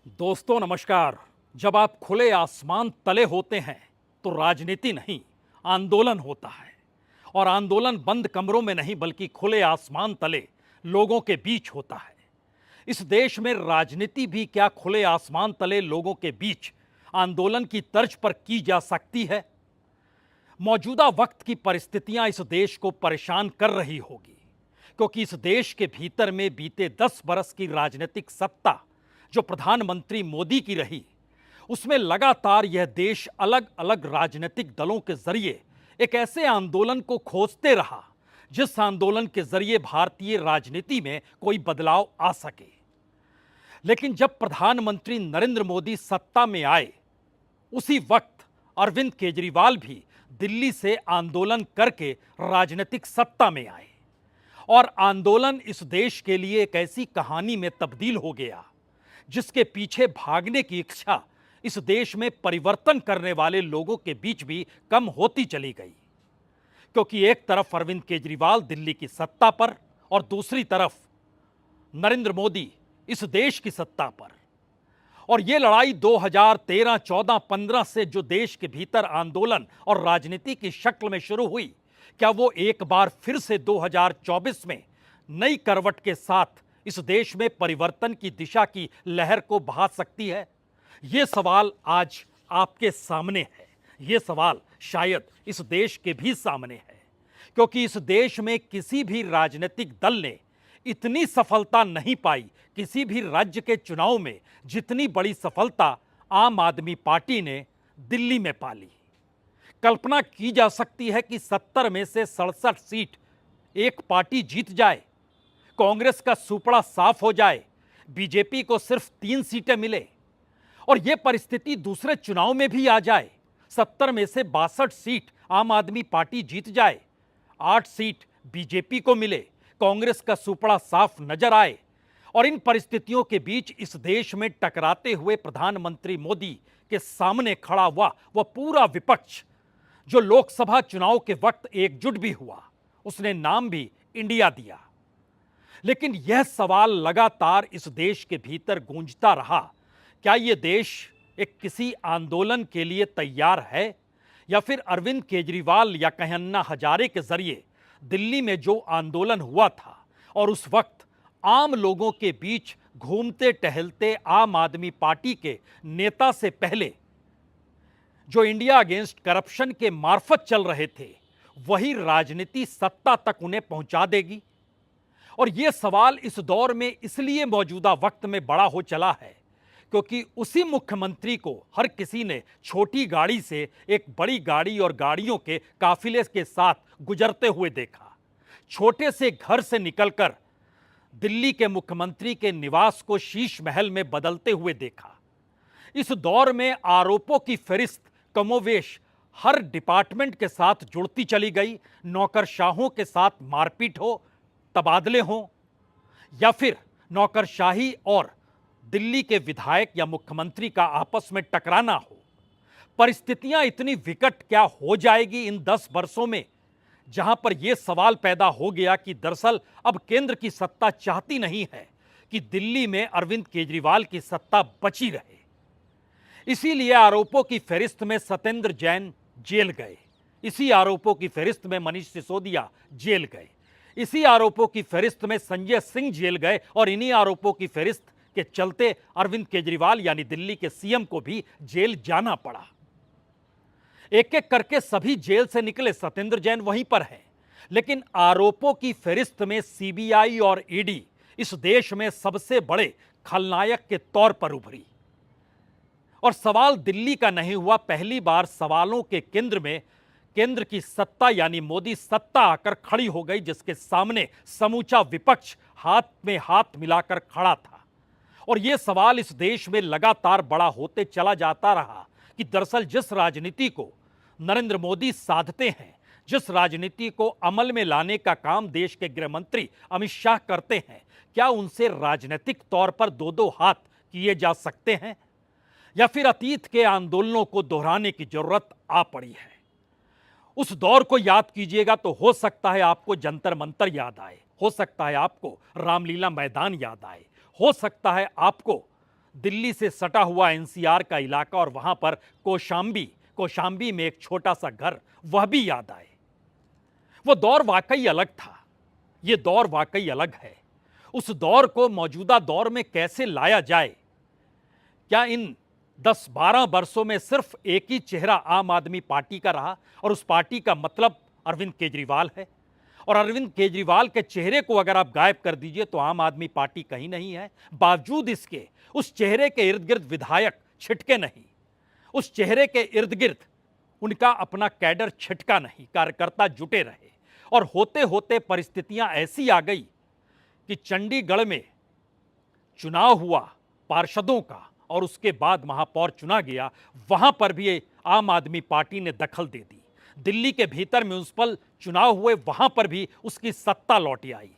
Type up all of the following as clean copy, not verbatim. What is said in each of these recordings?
दोस्तों नमस्कार। जब आप खुले आसमान तले होते हैं तो राजनीति नहीं, आंदोलन होता है। और आंदोलन बंद कमरों में नहीं बल्कि खुले आसमान तले लोगों के बीच होता है। इस देश में राजनीति भी क्या खुले आसमान तले लोगों के बीच आंदोलन की तर्ज पर की जा सकती है? मौजूदा वक्त की परिस्थितियां इस देश को परेशान कर रही होगी, क्योंकि इस देश के भीतर में बीते 10 बरस की राजनीतिक सत्ता जो प्रधानमंत्री मोदी की रही, उसमें लगातार यह देश अलग अलग राजनीतिक दलों के जरिए एक ऐसे आंदोलन को खोजते रहा जिस आंदोलन के जरिए भारतीय राजनीति में कोई बदलाव आ सके। लेकिन जब प्रधानमंत्री नरेंद्र मोदी सत्ता में आए, उसी वक्त अरविंद केजरीवाल भी दिल्ली से आंदोलन करके राजनीतिक सत्ता में आए। और आंदोलन इस देश के लिए एक ऐसी कहानी में तब्दील हो गया जिसके पीछे भागने की इच्छा इस देश में परिवर्तन करने वाले लोगों के बीच भी कम होती चली गई। क्योंकि एक तरफ अरविंद केजरीवाल दिल्ली की सत्ता पर और दूसरी तरफ नरेंद्र मोदी इस देश की सत्ता पर। और यह लड़ाई 2013, 14, 15 से जो देश के भीतर आंदोलन और राजनीति की शक्ल में शुरू हुई, क्या वो एक बार फिर से 2024 में नई करवट के साथ इस देश में परिवर्तन की दिशा की लहर को बहा सकती है? ये सवाल आज आपके सामने है। ये सवाल शायद इस देश के भी सामने है, क्योंकि इस देश में किसी भी राजनीतिक दल ने इतनी सफलता नहीं पाई, किसी भी राज्य के चुनाव में जितनी बड़ी सफलता आम आदमी पार्टी ने दिल्ली में पाली। कल्पना की जा सकती है कि 70 में से 67 सीट एक पार्टी जीत जाए, कांग्रेस का सुपड़ा साफ हो जाए, बीजेपी को सिर्फ 3 सीटें मिले और यह परिस्थिति दूसरे चुनाव में भी आ जाए। 70 में से 62 सीट आम आदमी पार्टी जीत जाए, 8 सीट बीजेपी को मिले, कांग्रेस का सुपड़ा साफ नजर आए। और इन परिस्थितियों के बीच इस देश में टकराते हुए प्रधानमंत्री मोदी के सामने खड़ा हुआ वह पूरा विपक्ष, जो लोकसभा चुनाव के वक्त एकजुट भी हुआ, उसने नाम भी इंडिया दिया। लेकिन यह सवाल लगातार इस देश के भीतर गूंजता रहा, क्या यह देश एक किसी आंदोलन के लिए तैयार है, या फिर अरविंद केजरीवाल या कहें अन्ना हजारे के जरिए दिल्ली में जो आंदोलन हुआ था और उस वक्त आम लोगों के बीच घूमते टहलते आम आदमी पार्टी के नेता से पहले जो इंडिया अगेंस्ट करप्शन के मार्फत चल रहे थे, वही राजनीति सत्ता तक उन्हें पहुंचा देगी? और यह सवाल इस दौर में इसलिए मौजूदा वक्त में बड़ा हो चला है क्योंकि उसी मुख्यमंत्री को हर किसी ने छोटी गाड़ी से एक बड़ी गाड़ी और गाड़ियों के काफिले के साथ गुजरते हुए देखा। छोटे से घर से निकलकर दिल्ली के मुख्यमंत्री के निवास को शीश महल में बदलते हुए देखा। इस दौर में आरोपों की फहरिस्त कमोवेश हर डिपार्टमेंट के साथ जुड़ती चली गई। नौकरशाहों के साथ मारपीट हो, तबादले हों, या फिर नौकरशाही और दिल्ली के विधायक या मुख्यमंत्री का आपस में टकराना हो। परिस्थितियां इतनी विकट क्या हो जाएगी इन 10 वर्षों में, जहां पर यह सवाल पैदा हो गया कि दरअसल अब केंद्र की सत्ता चाहती नहीं है कि दिल्ली में अरविंद केजरीवाल की सत्ता बची रहे। इसीलिए आरोपों की फहरिस्त में सत्येंद्र जैन जेल गए, इसी आरोपों की फहरिस्त में मनीष सिसोदिया जेल गए, इसी आरोपों की फहरिस्त में संजय सिंह जेल गए और इन्हीं आरोपों की फहरिस्त के चलते अरविंद केजरीवाल यानी दिल्ली के सीएम को भी जेल जाना पड़ा। एक एक करके सभी जेल से निकले, सत्येंद्र जैन वहीं पर है, लेकिन आरोपों की फहरिस्त में सीबीआई और ईडी इस देश में सबसे बड़े खलनायक के तौर पर उभरी। और सवाल दिल्ली का नहीं हुआ, पहली बार सवालों के केंद्र में केंद्र की सत्ता यानी मोदी सत्ता आकर खड़ी हो गई, जिसके सामने समूचा विपक्ष हाथ में हाथ मिलाकर खड़ा था। और यह सवाल इस देश में लगातार बड़ा होते चला जाता रहा कि दरअसल जिस राजनीति को नरेंद्र मोदी साधते हैं, जिस राजनीति को अमल में लाने का काम देश के गृह मंत्री अमित शाह करते हैं, क्या उनसे राजनीतिक तौर पर दो दो हाथ किए जा सकते हैं, या फिर अतीत के आंदोलनों को दोहराने की जरूरत आ पड़ी है? उस दौर को याद कीजिएगा तो हो सकता है आपको जंतर मंतर याद आए, हो सकता है आपको रामलीला मैदान याद आए, हो सकता है आपको दिल्ली से सटा हुआ एनसीआर का इलाका और वहां पर कौशाम्बी में एक छोटा सा घर, वह भी याद आए। वो दौर वाकई अलग था, ये दौर वाकई अलग है। उस दौर को मौजूदा दौर में कैसे लाया जाए? क्या इन 10-12 वर्षों में सिर्फ एक ही चेहरा आम आदमी पार्टी का रहा और उस पार्टी का मतलब अरविंद केजरीवाल है? और अरविंद केजरीवाल के चेहरे को अगर आप गायब कर दीजिए तो आम आदमी पार्टी कहीं नहीं है। बावजूद इसके उस चेहरे के इर्द गिर्द विधायक छिटके नहीं, उस चेहरे के इर्द गिर्द उनका अपना कैडर छिटका नहीं, कार्यकर्ता जुटे रहे। और होते होते परिस्थितियां ऐसी आ गई कि चंडीगढ़ में चुनाव हुआ पार्षदों का और उसके बाद महापौर चुना गया, वहां पर भी आम आदमी पार्टी ने दखल दे दी। दिल्ली के भीतर म्युनिसिपल चुनाव हुए, वहां पर भी उसकी सत्ता लौटी आई।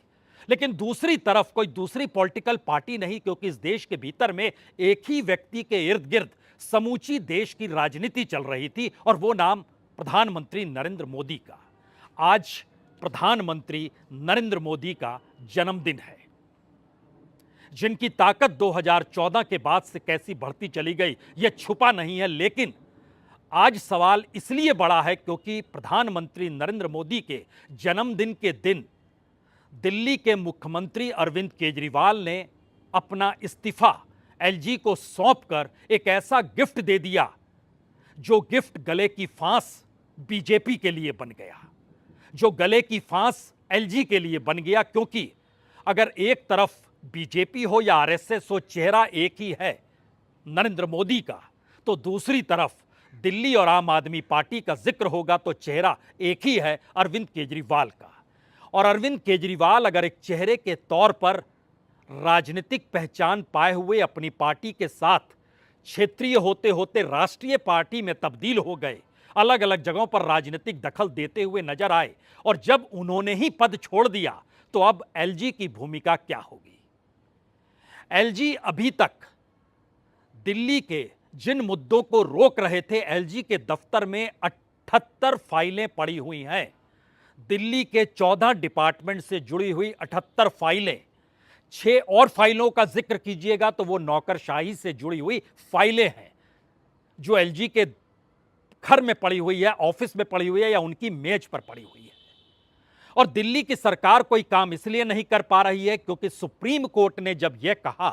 लेकिन दूसरी तरफ कोई दूसरी पॉलिटिकल पार्टी नहीं, क्योंकि इस देश के भीतर में एक ही व्यक्ति के इर्द गिर्द समूची देश की राजनीति चल रही थी और वो नाम प्रधानमंत्री नरेंद्र मोदी का। आज प्रधानमंत्री नरेंद्र मोदी का जन्मदिन है, जिनकी ताकत 2014 के बाद से कैसी बढ़ती चली गई यह छुपा नहीं है। लेकिन आज सवाल इसलिए बड़ा है क्योंकि प्रधानमंत्री नरेंद्र मोदी के जन्मदिन के दिन दिल्ली के मुख्यमंत्री अरविंद केजरीवाल ने अपना इस्तीफा एलजी को सौंपकर एक ऐसा गिफ्ट दे दिया जो गिफ्ट गले की फांस बीजेपी के लिए बन गया, जो गले की फांस एलजी के लिए बन गया। क्योंकि अगर एक तरफ बीजेपी हो या आरएसएस हो, चेहरा एक ही है नरेंद्र मोदी का, तो दूसरी तरफ दिल्ली और आम आदमी पार्टी का जिक्र होगा तो चेहरा एक ही है अरविंद केजरीवाल का। और अरविंद केजरीवाल अगर एक चेहरे के तौर पर राजनीतिक पहचान पाए हुए अपनी पार्टी के साथ क्षेत्रीय होते होते राष्ट्रीय पार्टी में तब्दील हो गए, अलग अलग जगहों पर राजनीतिक दखल देते हुए नजर आए, और जब उन्होंने ही पद छोड़ दिया तो अब एलजी की भूमिका क्या होगी? एलजी अभी तक दिल्ली के जिन मुद्दों को रोक रहे थे, एलजी के दफ्तर में 78 फाइलें पड़ी हुई हैं। दिल्ली के 14 डिपार्टमेंट से जुड़ी हुई 78 फाइलें, 6 और फाइलों का जिक्र कीजिएगा तो वो नौकरशाही से जुड़ी हुई फाइलें हैं जो एलजी के घर में पड़ी हुई है, ऑफिस में पड़ी हुई है या उनकी मेज पर पड़ी हुई है। और दिल्ली की सरकार कोई काम इसलिए नहीं कर पा रही है क्योंकि सुप्रीम कोर्ट ने जब यह कहा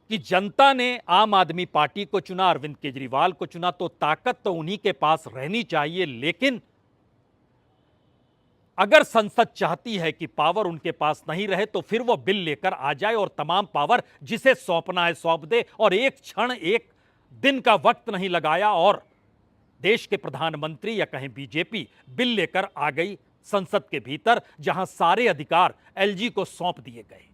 कि जनता ने आम आदमी पार्टी को चुना, अरविंद केजरीवाल को चुना, तो ताकत तो उन्हीं के पास रहनी चाहिए। लेकिन अगर संसद चाहती है कि पावर उनके पास नहीं रहे तो फिर वो बिल लेकर आ जाए और तमाम पावर जिसे सौंपना है सौंप दे। और एक क्षण, एक दिन का वक्त नहीं लगाया और देश के प्रधानमंत्री या कहें बीजेपी बिल लेकर आ गई संसद के भीतर, जहां सारे अधिकार एलजी को सौंप दिए गए।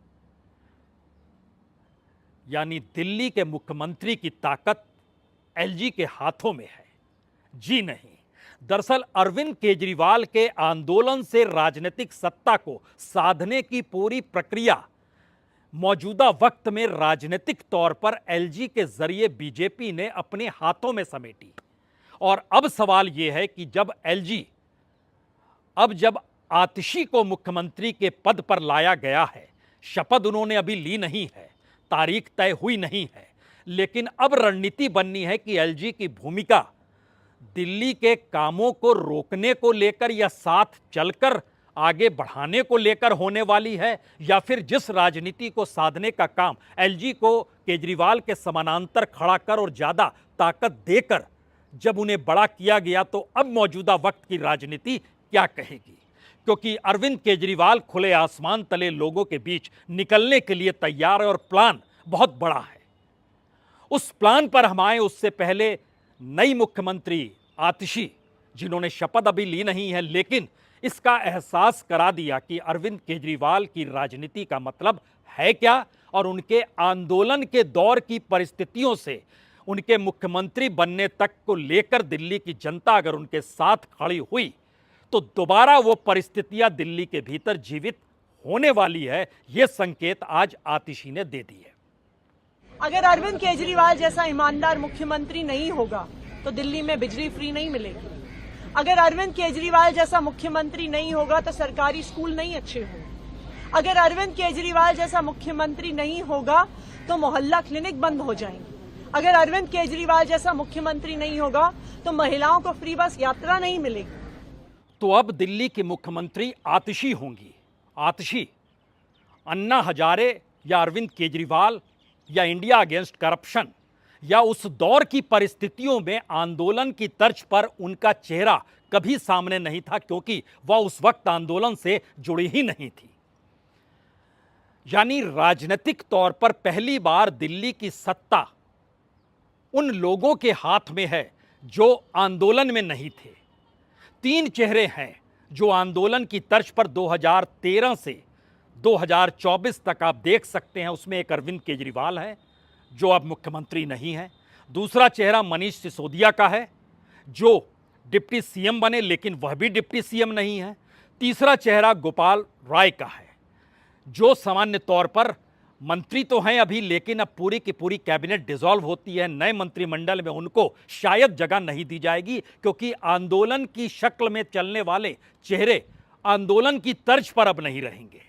यानी दिल्ली के मुख्यमंत्री की ताकत एलजी के हाथों में है? जी नहीं। दरअसल अरविंद केजरीवाल के आंदोलन से राजनीतिक सत्ता को साधने की पूरी प्रक्रिया मौजूदा वक्त में राजनीतिक तौर पर एलजी के जरिए बीजेपी ने अपने हाथों में समेटी। और अब सवाल यह है कि जब आतिशी को मुख्यमंत्री के पद पर लाया गया है, शपथ उन्होंने अभी ली नहीं है, तारीख तय हुई नहीं है, लेकिन अब रणनीति बननी है कि एलजी की भूमिका दिल्ली के कामों को रोकने को लेकर या साथ चलकर आगे बढ़ाने को लेकर होने वाली है, या फिर जिस राजनीति को साधने का काम एलजी को केजरीवाल के समानांतर खड़ा कर और ज्यादा ताकत देकर जब उन्हें बड़ा किया गया, तो अब मौजूदा वक्त की राजनीति क्या कहेगी? क्योंकि अरविंद केजरीवाल खुले आसमान तले लोगों के बीच निकलने के लिए तैयार है और प्लान बहुत बड़ा है। उस प्लान पर हम आए उससे पहले नई मुख्यमंत्री आतिशी, जिन्होंने शपथ अभी ली नहीं है, लेकिन इसका एहसास करा दिया कि अरविंद केजरीवाल की राजनीति का मतलब है क्या, और उनके आंदोलन के दौर की परिस्थितियों से उनके मुख्यमंत्री बनने तक को लेकर दिल्ली की जनता अगर उनके साथ खड़ी हुई तो दोबारा वो परिस्थितियां दिल्ली के भीतर जीवित होने वाली है। ये संकेत आज आतिशी ने दे दिए। अगर अरविंद केजरीवाल जैसा ईमानदार मुख्यमंत्री नहीं होगा तो दिल्ली में बिजली फ्री नहीं मिलेगी। अगर अरविंद केजरीवाल जैसा मुख्यमंत्री नहीं होगा तो सरकारी स्कूल नहीं अच्छे होंगे। अगर अरविंद केजरीवाल जैसा मुख्यमंत्री नहीं होगा तो मोहल्ला क्लिनिक बंद हो जाएंगे। अगर अरविंद केजरीवाल जैसा मुख्यमंत्री नहीं होगा तो महिलाओं को फ्री बस यात्रा नहीं मिलेगी। तो अब दिल्ली की मुख्यमंत्री आतिशी होंगी। आतिशी अन्ना हजारे या अरविंद केजरीवाल या इंडिया अगेंस्ट करप्शन या उस दौर की परिस्थितियों में आंदोलन की तर्ज पर उनका चेहरा कभी सामने नहीं था, क्योंकि वह उस वक्त आंदोलन से जुड़ी ही नहीं थी। यानी राजनीतिक तौर पर पहली बार दिल्ली की सत्ता उन लोगों के हाथ में है जो आंदोलन में नहीं थे। तीन चेहरे हैं जो आंदोलन की तर्ज पर 2013 से 2024 तक आप देख सकते हैं। उसमें एक अरविंद केजरीवाल है जो अब मुख्यमंत्री नहीं है। दूसरा चेहरा मनीष सिसोदिया का है जो डिप्टी सीएम बने लेकिन वह भी डिप्टी सीएम नहीं है। तीसरा चेहरा गोपाल राय का है जो सामान्य तौर पर मंत्री तो हैं अभी, लेकिन अब पूरी की पूरी कैबिनेट डिसॉल्व होती है, नए मंत्रिमंडल में उनको शायद जगह नहीं दी जाएगी, क्योंकि आंदोलन की शक्ल में चलने वाले चेहरे आंदोलन की तर्ज पर अब नहीं रहेंगे।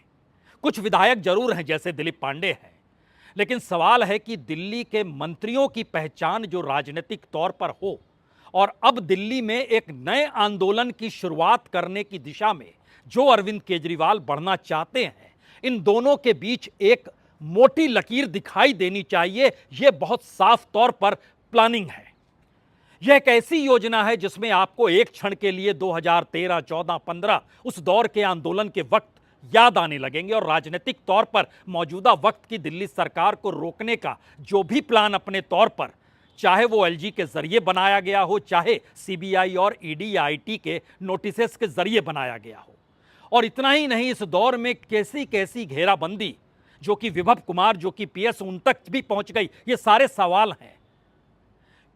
कुछ विधायक जरूर हैं जैसे दिलीप पांडे हैं, लेकिन सवाल है कि दिल्ली के मंत्रियों की पहचान जो राजनीतिक तौर पर हो और अब दिल्ली में एक नए आंदोलन की शुरुआत करने की दिशा में जो अरविंद केजरीवाल बढ़ना चाहते हैं, इन दोनों के बीच एक मोटी लकीर दिखाई देनी चाहिए। यह बहुत साफ तौर पर प्लानिंग है। यह एक ऐसी योजना है जिसमें आपको एक क्षण के लिए 2013, 14, 15 उस दौर के आंदोलन के वक्त याद आने लगेंगे और राजनीतिक तौर पर मौजूदा वक्त की दिल्ली सरकार को रोकने का जो भी प्लान अपने तौर पर, चाहे वो एलजी के जरिए बनाया गया हो, चाहे सीबीआई और ईडी या आईटी के नोटिसेस के जरिए बनाया गया हो। और इतना ही नहीं, इस दौर में कैसी कैसी घेराबंदी जो कि विभव कुमार, जो कि पीएस, उन तक भी पहुंच गई। ये सारे सवाल हैं,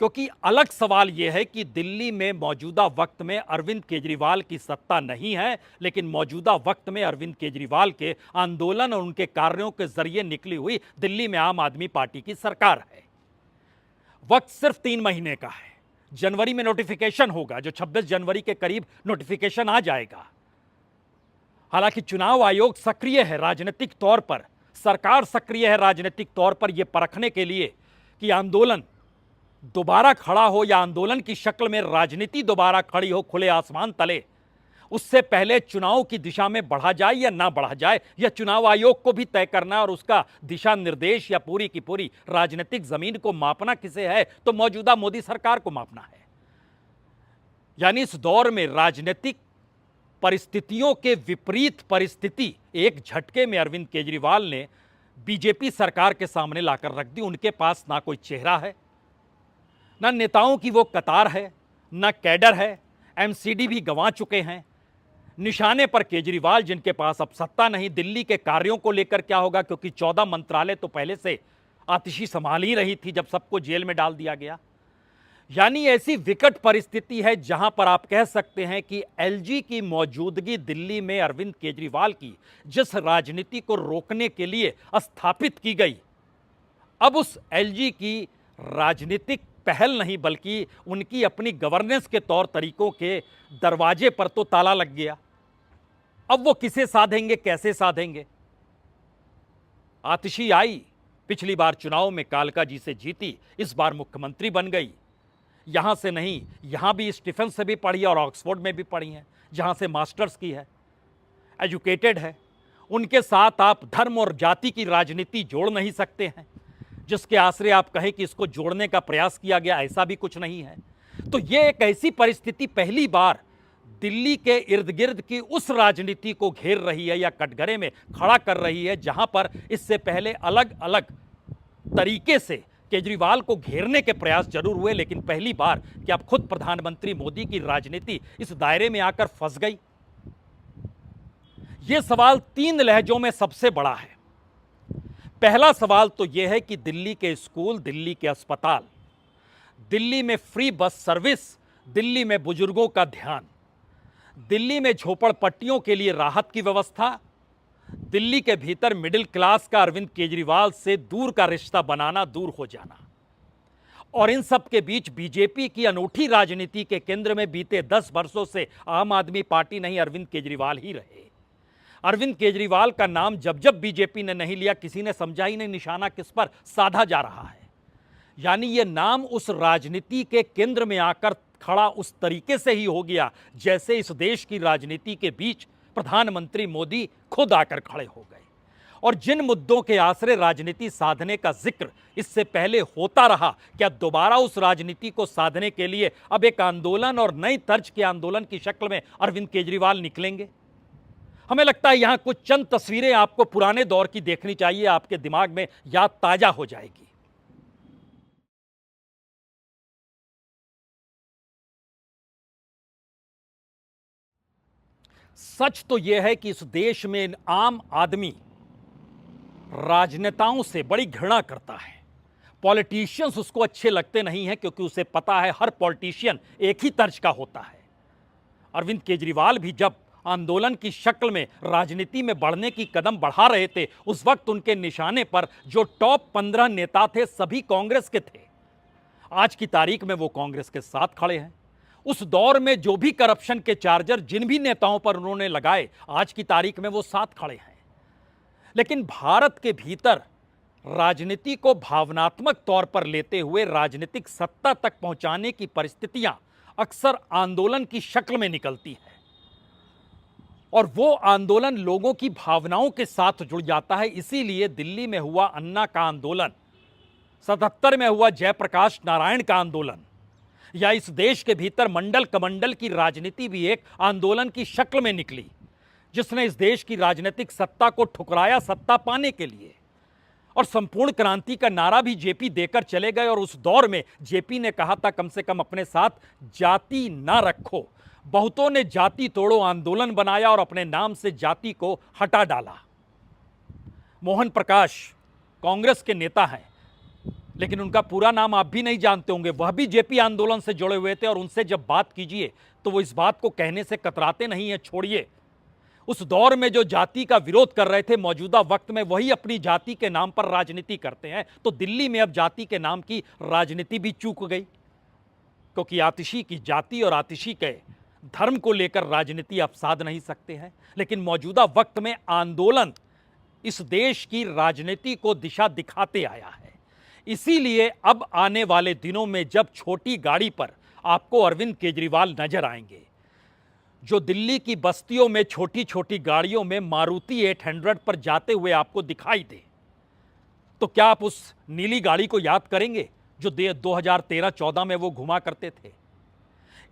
क्योंकि अलग सवाल यह है कि दिल्ली में मौजूदा वक्त में अरविंद केजरीवाल की सत्ता नहीं है, लेकिन मौजूदा वक्त में अरविंद केजरीवाल के आंदोलन और उनके कार्यों के जरिए निकली हुई दिल्ली में आम आदमी पार्टी की सरकार है। वक्त सिर्फ 3 महीने का है। जनवरी में नोटिफिकेशन होगा, जो 26 जनवरी के करीब नोटिफिकेशन आ जाएगा। हालांकि चुनाव आयोग सक्रिय है राजनीतिक तौर पर, सरकार सक्रिय है राजनीतिक तौर पर यह परखने के लिए कि आंदोलन दोबारा खड़ा हो या आंदोलन की शक्ल में राजनीति दोबारा खड़ी हो खुले आसमान तले। उससे पहले चुनाव की दिशा में बढ़ा जाए या ना बढ़ा जाए, यह चुनाव आयोग को भी तय करना और उसका दिशा निर्देश या पूरी की पूरी राजनीतिक जमीन को मापना किसे है, तो मौजूदा मोदी सरकार को मापना है। यानी इस दौर में राजनीतिक परिस्थितियों के विपरीत परिस्थिति एक झटके में अरविंद केजरीवाल ने बीजेपी सरकार के सामने लाकर रख दी। उनके पास ना कोई चेहरा है, ना नेताओं की वो कतार है, ना कैडर है। एमसीडी भी गंवा चुके हैं। निशाने पर केजरीवाल, जिनके पास अब सत्ता नहीं। दिल्ली के कार्यों को लेकर क्या होगा, क्योंकि 14 मंत्रालय तो पहले से आतिशी संभाल ही रही थी जब सबको जेल में डाल दिया गया। यानी ऐसी विकट परिस्थिति है जहां पर आप कह सकते हैं कि एलजी की मौजूदगी दिल्ली में अरविंद केजरीवाल की जिस राजनीति को रोकने के लिए स्थापित की गई, अब उस एलजी की राजनीतिक पहल नहीं बल्कि उनकी अपनी गवर्नेंस के तौर तरीकों के दरवाजे पर तो ताला लग गया। अब वो किसे साधेंगे, कैसे साधेंगे? आतिशी आई, पिछली बार चुनाव में कालका जी से जीती, इस बार मुख्यमंत्री बन गई। यहां से नहीं, यहां भी स्टीफन से भी पढ़ी और ऑक्सफोर्ड में भी पढ़ी हैं, जहां से मास्टर्स की है, एजुकेटेड है। उनके साथ आप धर्म और जाति की राजनीति जोड़ नहीं सकते हैं, जिसके आश्रय आप कहें कि इसको जोड़ने का प्रयास किया गया, ऐसा भी कुछ नहीं है। तो ये एक ऐसी परिस्थिति पहली बार दिल्ली के इर्द गिर्द की उस राजनीति को घेर रही है या कटघरे में खड़ा कर रही है, जहां पर इससे पहले अलग अलग तरीके से केजरीवाल को घेरने के प्रयास जरूर हुए, लेकिन पहली बार कि अब खुद प्रधानमंत्री मोदी की राजनीति इस दायरे में आकर फंस गई। यह सवाल 3 लहजों में सबसे बड़ा है। पहला सवाल तो यह है कि दिल्ली के स्कूल, दिल्ली के अस्पताल, दिल्ली में फ्री बस सर्विस, दिल्ली में बुजुर्गों का ध्यान, दिल्ली में झोपड़पट्टियों के लिए राहत की व्यवस्था, दिल्ली के भीतर मिडिल क्लास का अरविंद केजरीवाल से दूर का रिश्ता बनाना, दूर हो जाना, और इन सब के बीच बीजेपी की अनूठी राजनीति के केंद्र में बीते 10 वर्षों से आम आदमी पार्टी नहीं, अरविंद केजरीवाल ही रहे। अरविंद केजरीवाल का नाम जब जब बीजेपी ने नहीं लिया, किसी ने समझा ही नहीं निशाना किस पर साधा जा रहा है। यानी यह नाम उस राजनीति के केंद्र में आकर खड़ा उस तरीके से ही हो गया जैसे इस देश की राजनीति के बीच प्रधानमंत्री मोदी खुद आकर खड़े हो गए। और जिन मुद्दों के आश्रय राजनीति साधने का जिक्र इससे पहले होता रहा, क्या दोबारा उस राजनीति को साधने के लिए अब एक आंदोलन और नई तर्ज के आंदोलन की शक्ल में अरविंद केजरीवाल निकलेंगे? हमें लगता है यहां कुछ चंद तस्वीरें आपको पुराने दौर की देखनी चाहिए, आपके दिमाग में याद ताजा हो जाएगी। सच तो यह है कि इस देश में आम आदमी राजनेताओं से बड़ी घृणा करता है। पॉलिटिशियंस उसको अच्छे लगते नहीं हैं क्योंकि उसे पता है हर पॉलिटिशियन एक ही तर्ज का होता है। अरविंद केजरीवाल भी जब आंदोलन की शक्ल में राजनीति में बढ़ने की कदम बढ़ा रहे थे, उस वक्त उनके निशाने पर जो टॉप 15 नेता थे सभी कांग्रेस के थे। आज की तारीख में वो कांग्रेस के साथ खड़े हैं। उस दौर में जो भी करप्शन के चार्जर जिन भी नेताओं पर उन्होंने लगाए, आज की तारीख में वो साथ खड़े हैं। लेकिन भारत के भीतर राजनीति को भावनात्मक तौर पर लेते हुए राजनीतिक सत्ता तक पहुंचाने की परिस्थितियां अक्सर आंदोलन की शक्ल में निकलती है और वो आंदोलन लोगों की भावनाओं के साथ जुड़ जाता है। इसीलिए दिल्ली में हुआ अन्ना का आंदोलन, 77 में हुआ जयप्रकाश नारायण का आंदोलन, या इस देश के भीतर मंडल कमंडल की राजनीति भी एक आंदोलन की शक्ल में निकली जिसने इस देश की राजनीतिक सत्ता को ठुकराया सत्ता पाने के लिए। और संपूर्ण क्रांति का नारा भी जेपी देकर चले गए और उस दौर में जेपी ने कहा था कम से कम अपने साथ जाति ना रखो। बहुतों ने जाति तोड़ो आंदोलन बनाया और अपने नाम से जाति को हटा डाला। मोहन प्रकाश कांग्रेस के नेता हैं, लेकिन उनका पूरा नाम आप भी नहीं जानते होंगे। वह भी जेपी आंदोलन से जुड़े हुए थे और उनसे जब बात कीजिए तो वो इस बात को कहने से कतराते नहीं है। छोड़िए, उस दौर में जो जाति का विरोध कर रहे थे, मौजूदा वक्त में वही अपनी जाति के नाम पर राजनीति करते हैं। तो दिल्ली में अब जाति के नाम की राजनीति भी चूक गई, क्योंकि आतिशी की जाति और आतिशी के धर्म को लेकर राजनीति आप साध नहीं सकते हैं। लेकिन मौजूदा वक्त में आंदोलन इस देश की राजनीति को दिशा दिखाते आया है। इसीलिए अब आने वाले दिनों में जब छोटी गाड़ी पर आपको अरविंद केजरीवाल नजर आएंगे, जो दिल्ली की बस्तियों में छोटी छोटी गाड़ियों में मारुति 800 पर जाते हुए आपको दिखाई दे, तो क्या आप उस नीली गाड़ी को याद करेंगे जो 2013-14 में वो घुमा करते थे?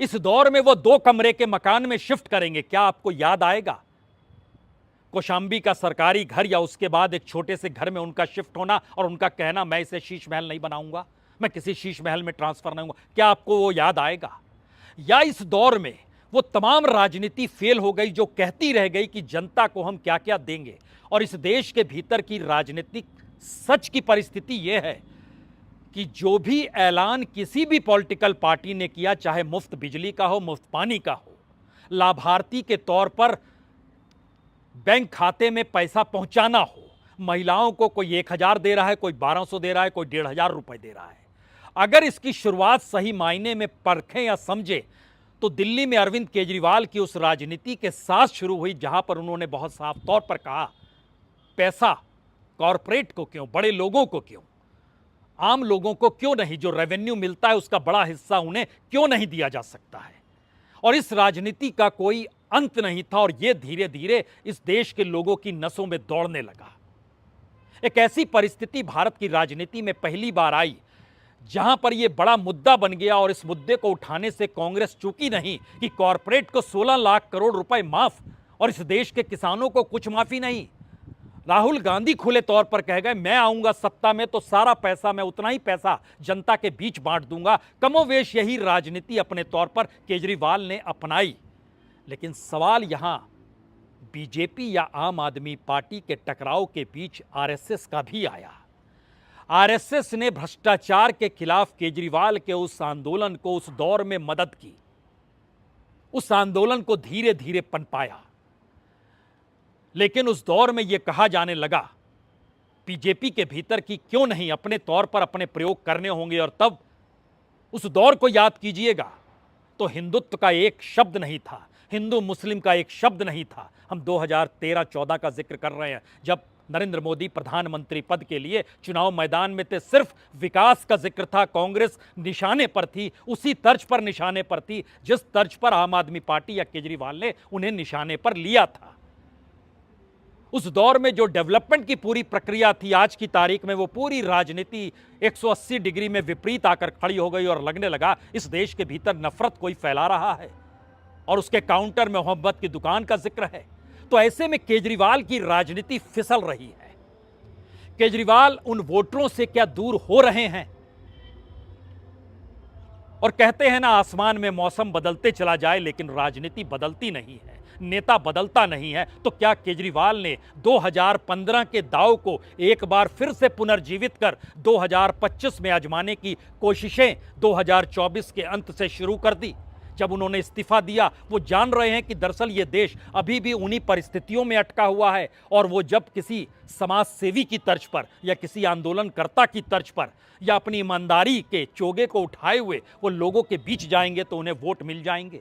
इस दौर में वो 2 कमरे के मकान में शिफ्ट करेंगे, क्या आपको याद आएगा कौशाम्बी का सरकारी घर या उसके बाद एक छोटे से घर में उनका शिफ्ट होना और उनका कहना मैं इसे शीश महल नहीं बनाऊंगा, मैं किसी शीश महल में ट्रांसफर नहीं होऊंगा? क्या आपको वो याद आएगा? या इस दौर में वो तमाम राजनीति फेल हो गई जो कहती रह गई कि जनता को हम क्या क्या देंगे? और इस देश के भीतर की राजनीतिक सच की परिस्थिति यह है कि जो भी ऐलान किसी भी पॉलिटिकल पार्टी ने किया, चाहे मुफ्त बिजली का हो, मुफ्त पानी का हो, लाभार्थी के तौर पर बैंक खाते में पैसा पहुंचाना हो, महिलाओं को कोई 1000 दे रहा है, कोई 1200 दे रहा है, कोई 1500 रुपए दे रहा है, अगर इसकी शुरुआत सही मायने में परखें या समझे तो दिल्ली में अरविंद केजरीवाल की उस राजनीति के साथ शुरू हुई जहां पर उन्होंने बहुत साफ तौर पर कहा पैसा कॉरपोरेट को क्यों, बड़े लोगों को क्यों, आम लोगों को क्यों नहीं? जो रेवेन्यू मिलता है उसका बड़ा हिस्सा उन्हें क्यों नहीं दिया जा सकता है? और इस राजनीति का कोई अंत नहीं था और यह धीरे धीरे इस देश के लोगों की नसों में दौड़ने लगा। एक ऐसी परिस्थिति भारत की राजनीति में पहली बार आई जहां पर यह बड़ा मुद्दा बन गया और इस मुद्दे को उठाने से कांग्रेस चूकी नहीं कि कॉरपोरेट को 16 लाख करोड़ रुपए माफ और इस देश के किसानों को कुछ माफी नहीं। राहुल गांधी खुले तौर पर कह गए मैं आऊंगा सत्ता में तो सारा पैसा, मैं उतना ही पैसा जनता के बीच बांट दूंगा। कमोवेश यही राजनीति अपने तौर पर केजरीवाल ने अपनाई। लेकिन सवाल यहां बीजेपी या आम आदमी पार्टी के टकराव के बीच आरएसएस का भी आया। आरएसएस ने भ्रष्टाचार के खिलाफ केजरीवाल के उस आंदोलन को उस दौर में मदद की, उस आंदोलन को धीरे धीरे पनपाया। लेकिन उस दौर में यह कहा जाने लगा बीजेपी के भीतर कि क्यों नहीं अपने तौर पर अपने प्रयोग करने होंगे। और तब उस दौर को याद कीजिएगा तो हिंदुत्व का एक शब्द नहीं था। हिंदू मुस्लिम का एक शब्द नहीं था। हम 2013-14 का जिक्र कर रहे हैं, जब नरेंद्र मोदी प्रधानमंत्री पद के लिए चुनाव मैदान में थे। सिर्फ विकास का जिक्र था। कांग्रेस निशाने पर थी, उसी तर्ज पर निशाने पर थी जिस तर्ज पर आम आदमी पार्टी या केजरीवाल ने उन्हें निशाने पर लिया था। उस दौर में जो डेवलपमेंट की पूरी प्रक्रिया थी, आज की तारीख में वो पूरी राजनीति 180 डिग्री में विपरीत आकर खड़ी हो गई और लगने लगा इस देश के भीतर नफरत कोई फैला रहा है और उसके काउंटर में मोहब्बत की दुकान का जिक्र है। तो ऐसे में केजरीवाल की राजनीति फिसल रही है। केजरीवाल उन वोटरों से क्या दूर हो रहे हैं? और कहते हैं ना, आसमान में मौसम बदलते चला जाए लेकिन राजनीति बदलती नहीं है, नेता बदलता नहीं है। तो क्या केजरीवाल ने 2015 के दांव को एक बार फिर से पुनर्जीवित कर 2025 में आजमाने की कोशिशें 2024 के अंत से शुरू कर दी? जब उन्होंने इस्तीफा दिया, वो जान रहे हैं कि दरअसल ये देश अभी भी उन्हीं परिस्थितियों में अटका हुआ है और वो जब किसी समाज सेवी की तर्ज पर या किसी आंदोलनकर्ता की तर्ज पर या अपनी ईमानदारी के चोगे को उठाए हुए वो लोगों के बीच जाएंगे तो उन्हें वोट मिल जाएंगे।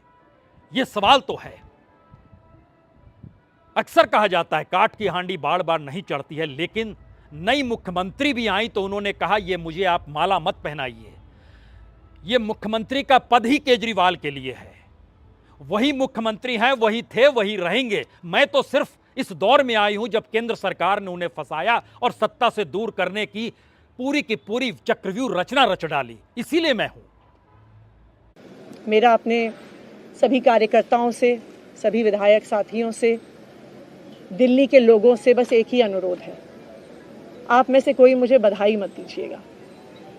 ये सवाल तो है। अक्सर कहा जाता है काठ की हांडी बार बार नहीं चढ़ती है, लेकिन नई मुख्यमंत्री भी आई तो उन्होंने कहा ये मुझे आप माला मत पहनाइए, ये मुख्यमंत्री का पद ही केजरीवाल के लिए है। वही मुख्यमंत्री हैं, वही थे, वही रहेंगे। मैं तो सिर्फ इस दौर में आई हूं जब केंद्र सरकार ने उन्हें फंसाया और सत्ता से दूर करने की पूरी चक्रव्यूह रचना रच डाली, इसीलिए मैं हूं। मेरा अपने सभी कार्यकर्ताओं से, सभी विधायक साथियों से, दिल्ली के लोगों से बस एक ही अनुरोध है, आप में से कोई मुझे बधाई मत दीजिएगा,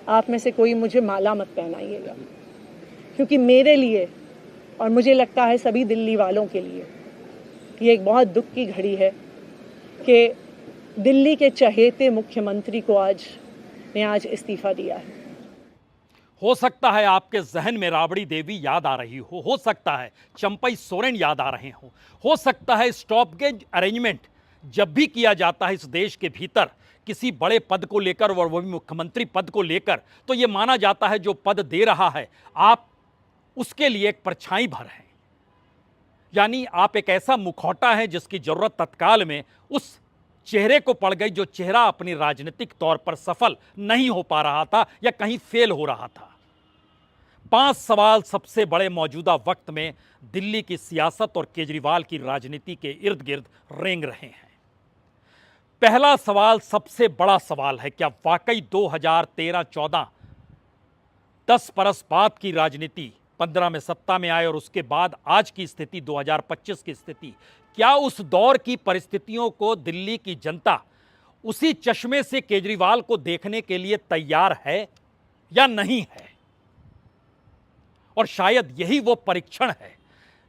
आप में से कोई मुझे माला मत पहनाइएगा, क्योंकि मेरे लिए और मुझे लगता है सभी दिल्ली वालों के लिए ये एक बहुत दुख की घड़ी है कि दिल्ली के चहेते मुख्यमंत्री को आज इस्तीफा दिया है। हो सकता है आपके जहन में राबड़ी देवी याद आ रही हो सकता है चंपई सोरेन याद आ रहे हो सकता है स्टॉपगेज अरेंजमेंट जब भी किया जाता है इस देश के भीतर किसी बड़े पद को लेकर और वो भी मुख्यमंत्री पद को लेकर, तो ये माना जाता है जो पद दे रहा है आप उसके लिए एक परछाई भर हैं, यानी आप एक ऐसा मुखौटा है जिसकी जरूरत तत्काल में उस चेहरे को पड़ गई जो चेहरा अपनी राजनीतिक तौर पर सफल नहीं हो पा रहा था या कहीं फेल हो रहा था। 5 सवाल सबसे बड़े मौजूदा वक्त में दिल्ली की सियासत और केजरीवाल की राजनीति के इर्द गिर्द रेंग रहे हैं। पहला सवाल सबसे बड़ा सवाल है, क्या वाकई 2013-14 10 बरस बाद की राजनीति 15 में सत्ता में आए और उसके बाद आज की स्थिति 2025 की स्थिति, क्या उस दौर की परिस्थितियों को दिल्ली की जनता उसी चश्मे से केजरीवाल को देखने के लिए तैयार है या नहीं है? और शायद यही वो परीक्षण है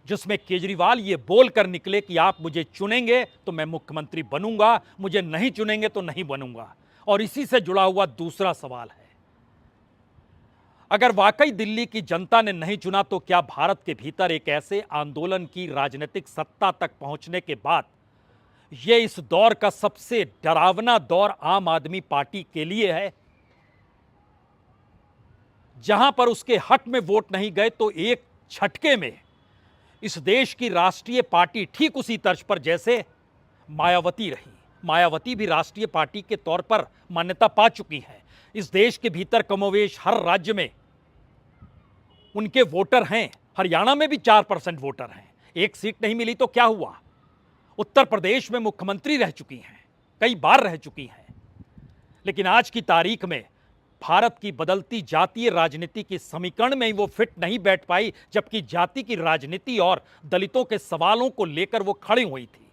जिसमें केजरीवाल ये बोलकर निकले कि आप मुझे चुनेंगे तो मैं मुख्यमंत्री बनूंगा, मुझे नहीं चुनेंगे तो नहीं बनूंगा। और इसी से जुड़ा हुआ दूसरा सवाल है, अगर वाकई दिल्ली की जनता ने नहीं चुना तो क्या भारत के भीतर एक ऐसे आंदोलन की राजनीतिक सत्ता तक पहुंचने के बाद यह इस दौर का सबसे डरावना दौर आम आदमी पार्टी के लिए है, जहां पर उसके हक में वोट नहीं गए तो एक झटके में इस देश की राष्ट्रीय पार्टी ठीक उसी तर्ज पर जैसे मायावती रही, मायावती भी राष्ट्रीय पार्टी के तौर पर मान्यता पा चुकी है। इस देश के भीतर कमोवेश हर राज्य में उनके वोटर हैं, हरियाणा में भी 4% वोटर हैं। एक सीट नहीं मिली तो क्या हुआ? उत्तर प्रदेश में मुख्यमंत्री रह चुकी हैं, कई बार रह चुकी हैं। लेकिन आज की तारीख में भारत की बदलती जातीय राजनीति की समीकरण में ही वो फिट नहीं बैठ पाई, जबकि जाति की राजनीति और दलितों के सवालों को लेकर वो खड़ी हुई थी।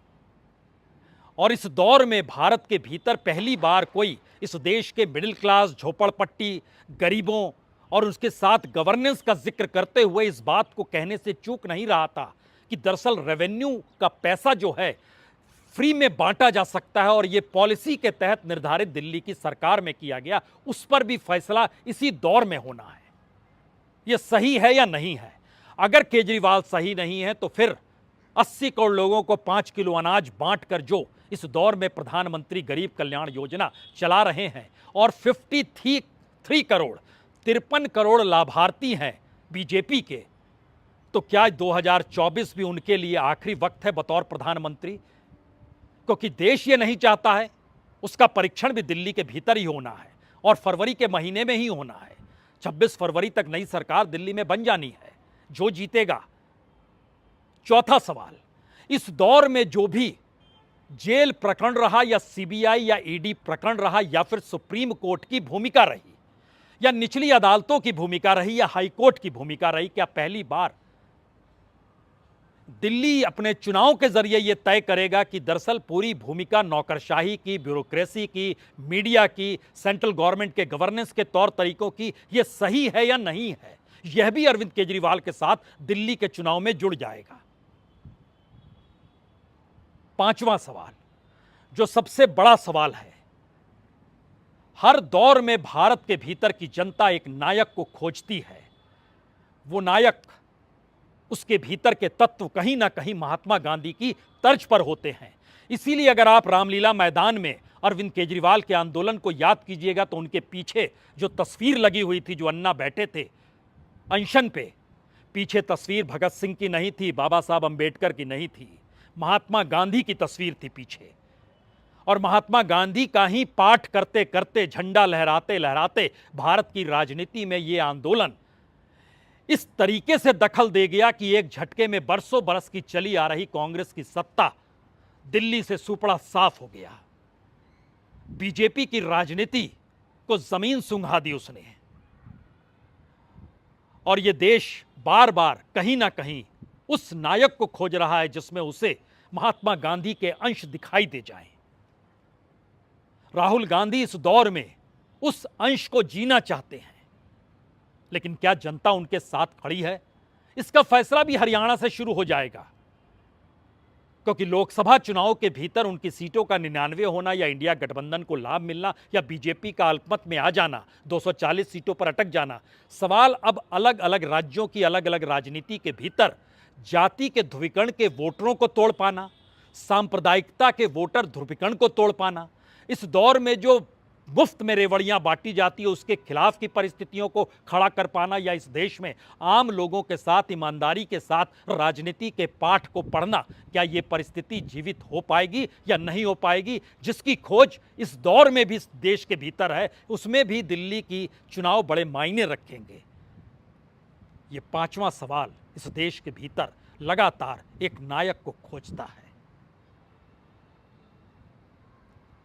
और इस दौर में भारत के भीतर पहली बार कोई इस देश के मिडिल क्लास, झोपड़पट्टी, गरीबों और उसके साथ गवर्नेंस का जिक्र करते हुए इस बात को कहने से चूक नहीं रहा था कि दरअसल रेवेन्यू का पैसा जो है फ्री में बांटा जा सकता है और ये पॉलिसी के तहत निर्धारित दिल्ली की सरकार में किया गया, उस पर भी फैसला इसी दौर में होना है। ये सही है या नहीं है? अगर केजरीवाल सही नहीं है तो फिर 80 करोड़ लोगों को 5 किलो अनाज बांटकर जो इस दौर में प्रधानमंत्री गरीब कल्याण योजना चला रहे हैं और 53 करोड़ 53 करोड़ लाभार्थी हैं बीजेपी के, तो क्या 2024 भी उनके लिए आखिरी वक्त है बतौर प्रधानमंत्री? क्योंकि देश ये नहीं चाहता है, उसका परीक्षण भी दिल्ली के भीतर ही होना है और फरवरी के महीने में ही होना है। 26 फरवरी तक नई सरकार दिल्ली में बन जानी है, जो जीतेगा। चौथा सवाल, इस दौर में जो भी जेल प्रकरण रहा या सीबीआई या ईडी प्रकरण रहा या फिर सुप्रीम कोर्ट की भूमिका रही या निचली अदालतों की भूमिका रही या हाई कोर्ट की भूमिका रही, क्या पहली बार दिल्ली अपने चुनाव के जरिए यह तय करेगा कि दरअसल पूरी भूमिका नौकरशाही की, ब्यूरोक्रेसी की, मीडिया की, सेंट्रल गवर्नमेंट के गवर्नेंस के तौर तरीकों की यह सही है या नहीं है? यह भी अरविंद केजरीवाल के साथ दिल्ली के चुनाव में जुड़ जाएगा। पांचवां सवाल, जो सबसे बड़ा सवाल है, हर दौर में भारत के भीतर की जनता एक नायक को खोजती है। वो नायक, उसके भीतर के तत्व कहीं ना कहीं महात्मा गांधी की तर्ज पर होते हैं। इसीलिए अगर आप रामलीला मैदान में अरविंद केजरीवाल के आंदोलन को याद कीजिएगा तो उनके पीछे जो तस्वीर लगी हुई थी, जो अन्ना बैठे थे अनशन पे, पीछे तस्वीर भगत सिंह की नहीं थी, बाबा साहब अंबेडकर की नहीं थी, महात्मा गांधी की तस्वीर थी पीछे। और महात्मा गांधी का ही पाठ करते करते, झंडा लहराते लहराते भारत की राजनीति में यह आंदोलन इस तरीके से दखल दे गया कि एक झटके में बरसों बरस की चली आ रही कांग्रेस की सत्ता दिल्ली से सुपड़ा साफ हो गया। बीजेपी की राजनीति को जमीन सुंघा दी उसने। और यह देश बार बार कहीं ना कहीं उस नायक को खोज रहा है जिसमें उसे महात्मा गांधी के अंश दिखाई दे जाएं। राहुल गांधी इस दौर में उस अंश को जीना चाहते हैं, लेकिन क्या जनता उनके साथ खड़ी है? इसका फैसला भी हरियाणा से शुरू हो जाएगा, क्योंकि लोकसभा चुनाव के भीतर उनकी सीटों का 99 होना या इंडिया गठबंधन को लाभ मिलना या बीजेपी का अल्पमत में आ जाना, 240 सीटों पर अटक जाना, सवाल अब अलग अलग राज्यों की अलग अलग राजनीति के भीतर जाति के ध्रुवीकरण के वोटरों को तोड़ पाना, सांप्रदायिकता के वोटर ध्रुवीकरण को तोड़ पाना, इस दौर में जो मुफ्त में रेवड़ियां बांटी जाती है उसके खिलाफ की परिस्थितियों को खड़ा कर पाना, या इस देश में आम लोगों के साथ ईमानदारी के साथ राजनीति के पाठ को पढ़ना, क्या ये परिस्थिति जीवित हो पाएगी या नहीं हो पाएगी? जिसकी खोज इस दौर में भी इस देश के भीतर है, उसमें भी दिल्ली की चुनाव बड़े मायने रखेंगे। ये पांचवा सवाल इस देश के भीतर लगातार एक नायक को खोजता है।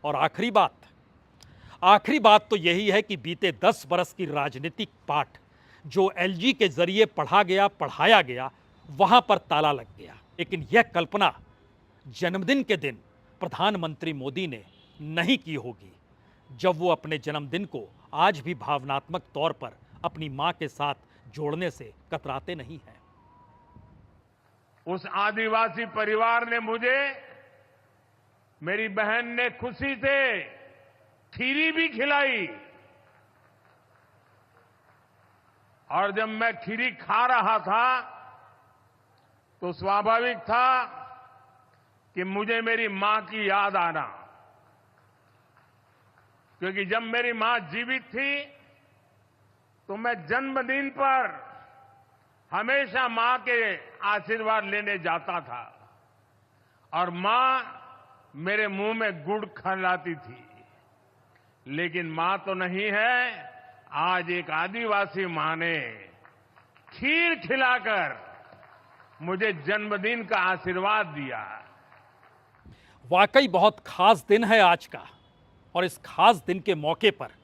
और आखिरी बात तो यही है कि बीते 10 बरस की राजनीतिक पाठ जो एलजी के जरिए पढ़ा गया, पढ़ाया गया, वहां पर ताला लग गया। लेकिन यह कल्पना जन्मदिन के दिन प्रधानमंत्री मोदी ने नहीं की होगी, जब वो अपने जन्मदिन को आज भी भावनात्मक तौर पर अपनी मां के साथ जोड़ने से कतराते नहीं हैं। उस आदिवासी परिवार ने मुझे, मेरी बहन ने खुशी से खीरी भी खिलाई, और जब मैं खीरी खा रहा था तो स्वाभाविक था कि मुझे मेरी मां की याद आना, क्योंकि जब मेरी मां जीवित थी तो मैं जन्मदिन पर हमेशा मां के आशीर्वाद लेने जाता था और मां मेरे मुंह में गुड़ खिलाती थी। लेकिन मां तो नहीं है, आज एक आदिवासी मां ने खीर खिलाकर मुझे जन्मदिन का आशीर्वाद दिया। वाकई बहुत खास दिन है आज का, और इस खास दिन के मौके पर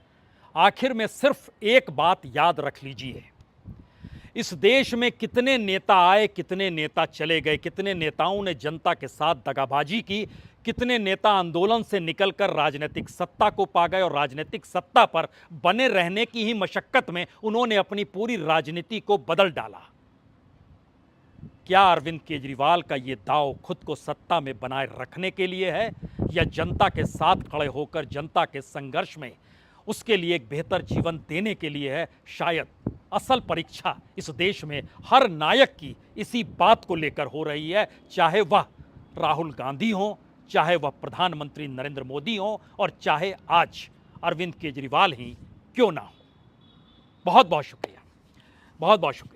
आखिर में सिर्फ एक बात याद रख लीजिए। इस देश में कितने नेता आए, कितने नेता चले गए, कितने नेताओं ने जनता के साथ दगाबाजी की, कितने नेता आंदोलन से निकलकर राजनीतिक सत्ता को पा गए और राजनीतिक सत्ता पर बने रहने की ही मशक्कत में उन्होंने अपनी पूरी राजनीति को बदल डाला। क्या अरविंद केजरीवाल का ये दांव खुद को सत्ता में बनाए रखने के लिए है, या जनता के साथ खड़े होकर जनता के संघर्ष में उसके लिए एक बेहतर जीवन देने के लिए है? शायद असल परीक्षा इस देश में हर नायक की इसी बात को लेकर हो रही है, चाहे वह राहुल गांधी हो, चाहे वह प्रधानमंत्री नरेंद्र मोदी हो, और चाहे आज अरविंद केजरीवाल ही क्यों ना हो। बहुत बहुत शुक्रिया, बहुत बहुत शुक्रिया।